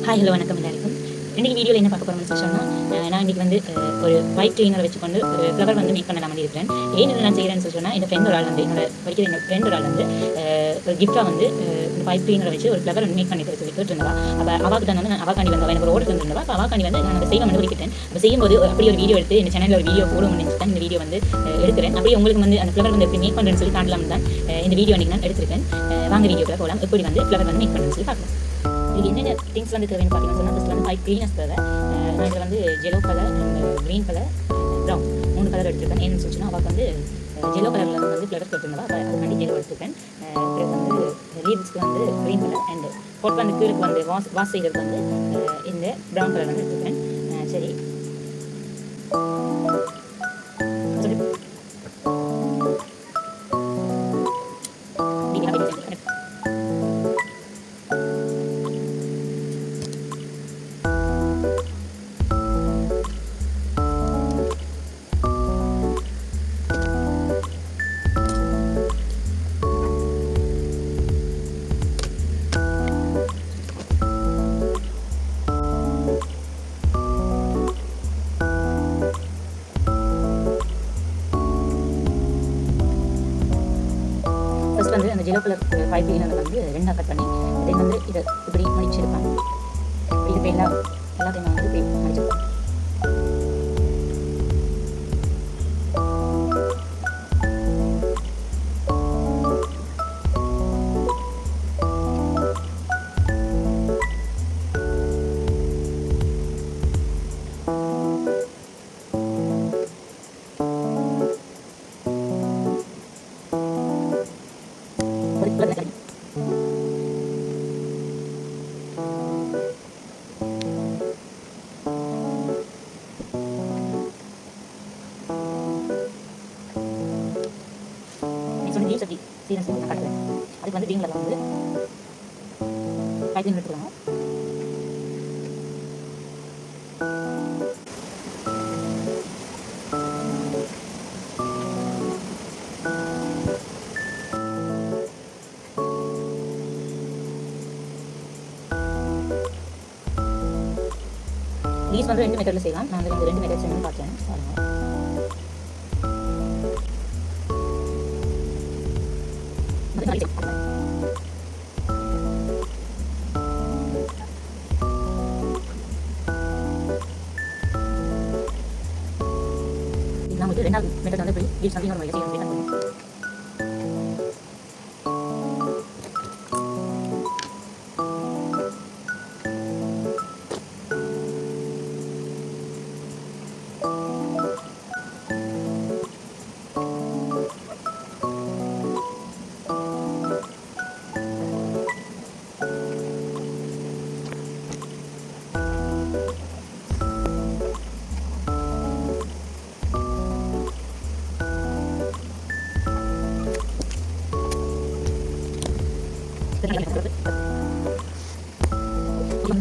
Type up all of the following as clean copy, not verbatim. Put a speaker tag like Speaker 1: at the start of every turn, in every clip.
Speaker 1: Hi hello வணக்கம் எல்லாருக்கும். இன்றைக்கி வீடியோவில் என்ன பார்க்க போகிறோம்னு சொன்னால், நான் இன்றைக்கி வந்து ஒரு ஒயிட் கிளீனரை வச்சுக்கொண்டு ஒரு ஃப்ளவர் வந்து மேக் பண்ண மாதிரி இருக்கிறேன். ஏன் நான் செய்கிறேன்னு சொன்னால், என் ஃப்ரெண்ட் ஒரு ஆள் வந்து என்னோட ஃப்ரெண்ட் ஒரு ஆள் வந்து ஒரு கிஃப்ட்டாக வந்து இந்த ஒயிட் கிளீனரை வச்சு ஒரு ஃப்ளவர் வந்து மேக் பண்ணி சொல்லி கேட்டுருந்தா. அப்போ அவாக்கு தான் வந்து நான் அவாக்காண்டி வந்தவா எனக்கு ஒரு ஓர்டர் தந்துருந்தவா. அப்போ அவாக்காண்டி வந்து நான் அந்த செய்வ வந்து விட்டுட்டேன். அப்போ செய்யும்போது அப்படி ஒரு வீடியோ எடுத்து இந்த சேனலில் ஒரு வீடியோ போடுவோம்னு நினச்சி தான் இந்த வீடியோ வந்து எடுக்கிறேன். அப்படியே உங்களுக்கு வந்து அந்த ஃப்ளவர் வந்து எப்படி மேக் பண்ணுறேன்னு சொல்லி காட்டலாம்னு தான் இந்த வீடியோ அன்றைக்கி நான் எடுத்திருக்கேன். வாங்க வீடியோக்குள்ள போகலாம். எப்படி வந்து ஃப்ளவர் வந்து மேக் பண்ணுறேன்னு சொல்லி பார்க்கலாம். இதுக்கு என்னென்ன திங்ஸ் வந்து தேவைன்னு பார்த்தீங்கன்னா சொன்னால், ஃபஸ்ட் வந்து 5 க்ளீனர்ஸ் தேவை. நான் இதில் வந்து yellow colour and green colour brown 3 colour எடுத்துருக்கேன். ஏன்னு சொல்லிச்சுன்னா அவளுக்கு வந்து ஜெலோ கலரில் வந்து ஃப்ளவர்ஸ் எடுத்துருந்தா, அப்போ அதுக்காண்டி ஜெலோ எடுத்துருக்கேன். பிறகு வந்து லீவ்ஸ்க்கு வந்து க்ரீன் கலர் அண்ட் பொட் வந்து கீழுக்கு வந்து வாஷ் செய்கிறதுக்கு வந்து இந்த ப்ரௌன் கலர் வந்து எடுத்துருக்கேன். சரி, ஃபஸ்ட் வந்து அந்த ஜெலோ கலர் 5 க்ளீனர் வந்து 2 கட் பண்ணி தென் வந்து இதை இப்படி மடிச்சிருப்பேன். இது எல்லாத்தையும் நான் வந்து இப்படி மடிச்சிருப்பேன். லீவ்ஸ் அப்படி சீரன்ஸ் நான் காட்டுறேன். அதுக்கு வந்து க்ரீன் கலர் வந்து 5 எடுத்துக்கணும். லீவ்ஸ் வந்து 2 மெத்தடில் செய்யலாம். நான் வந்து 2 மெத்தட் செய்யணும்னு பார்த்தேன். பாருங்கள், நான் வந்து 2வது மெத்தட் வந்து போய் லீவ்ஸ் வந்து இன்னொரு முறையில் செய்யணும்.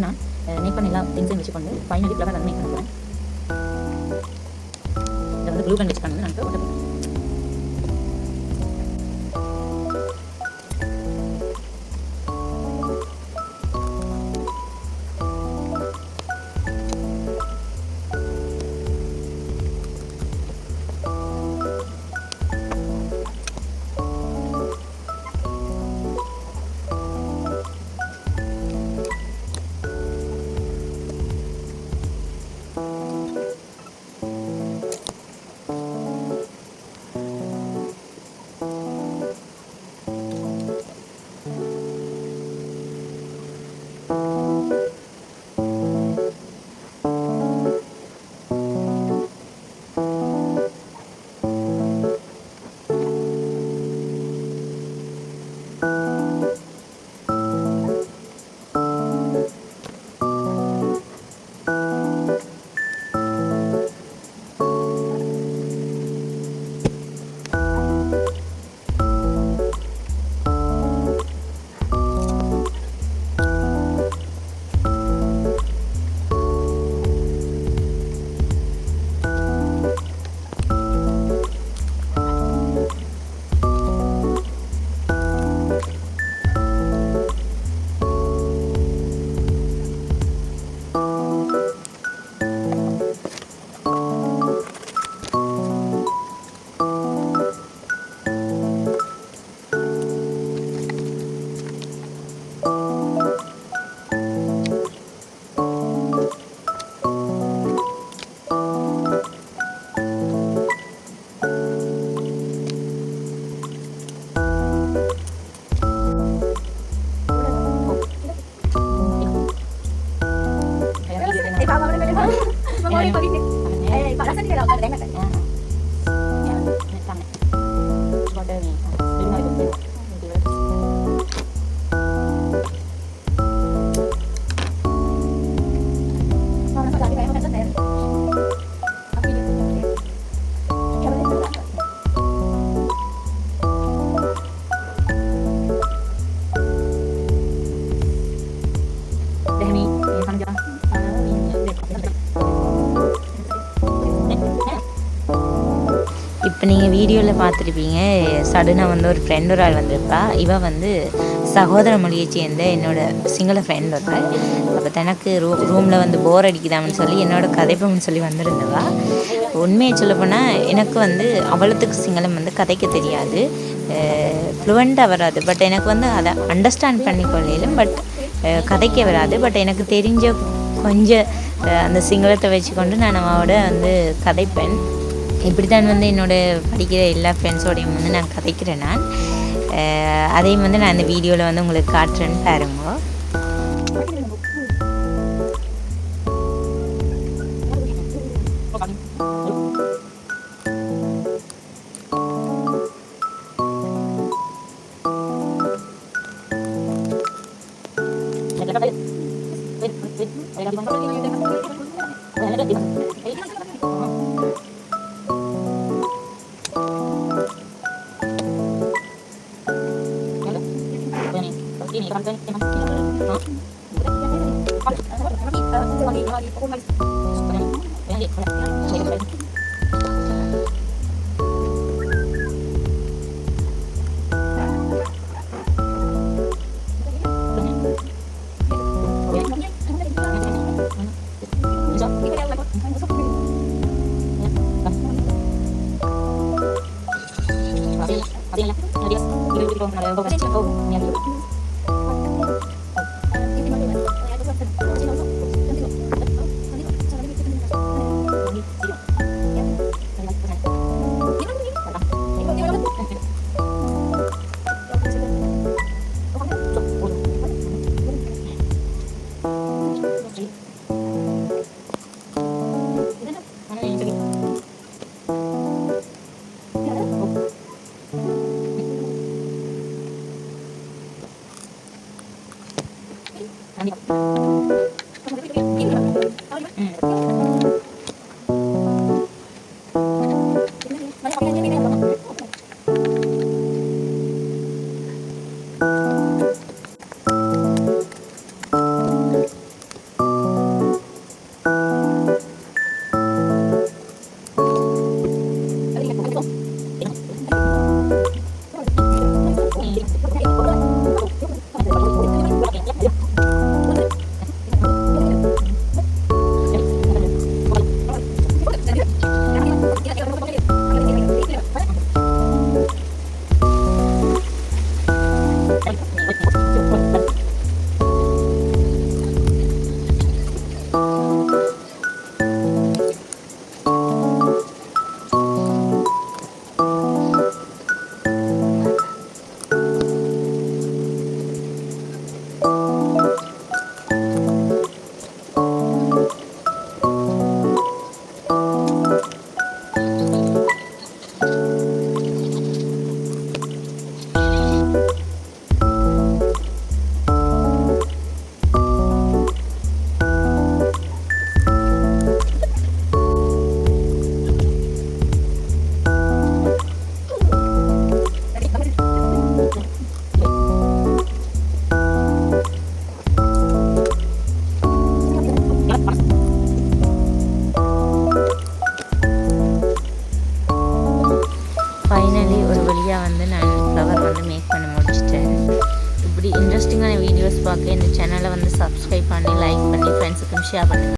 Speaker 1: நான் மேக் பண்ண எல்லா திங்ஸையும் வச்சுக்கொண்டு ஃபைனலி ஃப்ளவர் வந்து மேக் பண்ண போகிறேன். இதை வந்து க்ளூ கன் வச்சு பண்ணி நான் ஒட்ட போகிறேன்.
Speaker 2: இப்போ நீங்கள் வீடியோவில் பார்த்துருப்பீங்க, சடனாக வந்து ஒரு ஃப்ரெண்ட் ஒரு ஆள் வந்திருப்பா. இவள் வந்து சகோதர மொழியை சேர்ந்த என்னோடய சிங்கள ஃப்ரெண்ட் ஒரு ஆள். அப்போ தனக்கு ரூமில் வந்து போர் அடிக்குதான்னு சொல்லி என்னோட கதைப்பம்னு சொல்லி வந்திருந்தவா. உண்மையை சொல்லப்போனால் எனக்கு வந்து அவ்வளோத்துக்கு சிங்களம் வந்து கதைக்க தெரியாது, ஃப்ளூவெண்ட்டாக வராது. பட் எனக்கு வந்து அதை அண்டர்ஸ்டாண்ட் பண்ணிக்கொள்ளையிலும், பட் கதைக்க வராது. பட் எனக்கு தெரிஞ்ச கொஞ்சம் அந்த சிங்களத்தை வச்சுக்கொண்டு நான் அவளோட வந்து கதைப்பேன். இப்படி தான் வந்து என்னோடய படிக்கிற எல்லா ஃப்ரெண்ட்ஸோடையும் வந்து நான் கதைக்கிறேன். நான் அதையும் வந்து நான் இந்த வீடியோவில் வந்து உங்களுக்கு காட்டுறேன்னு பாருங்க. ஃபைனலி ஒரு வழியாக வந்து நான் ஃப்ளவர் வந்து மேக் பண்ணி முடிச்சிட்டேன். இப்படி இன்ட்ரெஸ்டிங்கான வீடியோஸ் பார்க்க இந்த சேனலை வந்து சப்ஸ்கிரைப் பண்ணி, லைக் பண்ணி, ஃப்ரெண்ட்ஸுக்கும் ஷேர் பண்ணுங்கள்.